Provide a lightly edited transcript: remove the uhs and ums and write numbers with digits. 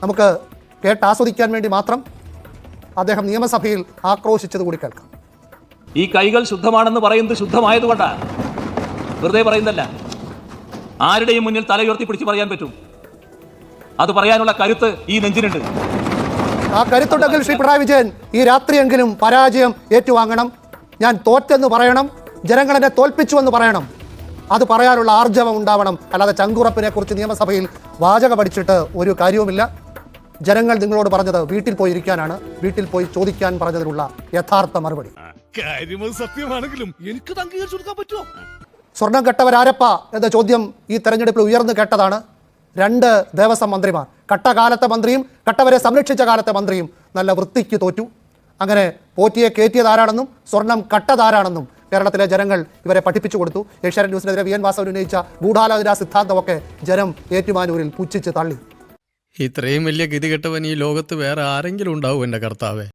നമുക്ക് കേട്ടാസ്വദിക്കാൻ വേണ്ടി മാത്രം അദ്ദേഹം നിയമസഭയിൽ ആക്രോശിച്ചത് കൂടി കേൾക്കാം. ഈ കൈകൾ ശുദ്ധമാണെന്ന് പറയുന്നത് ശുദ്ധമായതുകൊണ്ടാണ്, വെറുതെ പറയുന്നതല്ല. ആരുടെയും മുന്നിൽ തലയുയർത്തി പിടിച്ച് പറയാൻ പറ്റും. അത് പറയാനുള്ള കരുത്ത് ഈ നെഞ്ചിനുണ്ട്. ആ കരുത്തുണ്ടെങ്കിൽ ശ്രീ പിണറായി വിജയൻ ഈ രാത്രിയെങ്കിലും പരാജയം ഏറ്റുവാങ്ങണം. ഞാൻ തോറ്റെന്ന് പറയണം, ജനങ്ങൾ എന്നെ തോൽപ്പിച്ചു എന്ന് പറയണം. അത് പറയാനുള്ള ആർജവം ഉണ്ടാവണം. അല്ലാതെ ചങ്കുറപ്പിനെ കുറിച്ച് നിയമസഭയിൽ വാചക പഠിച്ചിട്ട് ഒരു കാര്യവുമില്ല. ജനങ്ങൾ നിങ്ങളോട് പറഞ്ഞത് വീട്ടിൽ പോയി ഇരിക്കാനാണ്, വീട്ടിൽ പോയി ചോദിക്കാൻ പറഞ്ഞതിനുള്ള യഥാർത്ഥ മറുപടി. സത്യമാണെങ്കിലും എനിക്ക് അംഗീകരിച്ചു കൊടുക്കാൻ പറ്റുമോ? സ്വർണം കെട്ടവരാരപ്പ എന്ന ചോദ്യം ഈ തെരഞ്ഞെടുപ്പിൽ ഉയർന്നു കേട്ടതാണ്. 2 ദേവസ്വം മന്ത്രിമാർ, കട്ടകാലത്തെ മന്ത്രിയും കട്ടവരെ സംരക്ഷിച്ച കാലത്തെ മന്ത്രിയും നല്ല വൃത്തിക്ക് തോറ്റു. അങ്ങനെ പോറ്റിയെ കയറ്റിയതാരാണെന്നും സ്വർണം കട്ടതാരാണെന്നും കേരളത്തിലെ ജനങ്ങൾ ഇവരെ പഠിപ്പിച്ചു കൊടുത്തു. ഏഷ്യാനെറ്റ് ന്യൂസിനെതിരെ വി എൻ വാസവൻ ഉന്നയിച്ച ഗൂഢാലോചന സിദ്ധാന്തമൊക്കെ ജനം ഏറ്റുമാനൂരിൽ പുച്ഛിച്ച് തള്ളി. ഇത്രയും വലിയ ഗതികെട്ടവൻ ഈ ലോകത്ത് വേറെ ആരെങ്കിലും ഉണ്ടാവും എൻ്റെ കർത്താവേ?